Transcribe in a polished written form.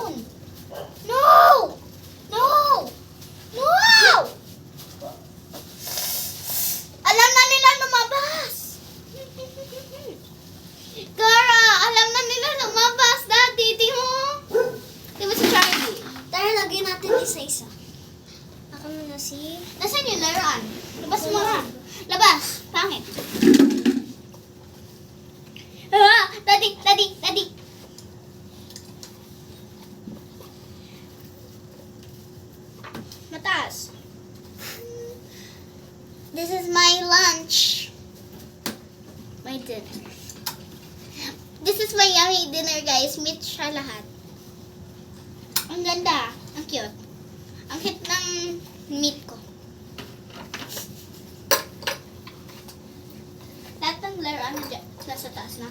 doon. No! No! No! Alam na nila lumabas. Gara, alam na nila lumabas. Daddy, di mo. Di ba si Charlie? Tara, lagyan natin isa-isa. Ako muna si... Nasaan yung laruan? Labas mo nga. Labas. Pangit. Ah, daddy, daddy, daddy. Mataas. This is my lunch. My dinner. This is my yummy dinner, guys. Meat siya lahat. Ang ganda. Ang cute. Ang cute ng meat ko. Lahat ng laruan na dyan. Nasa taas na.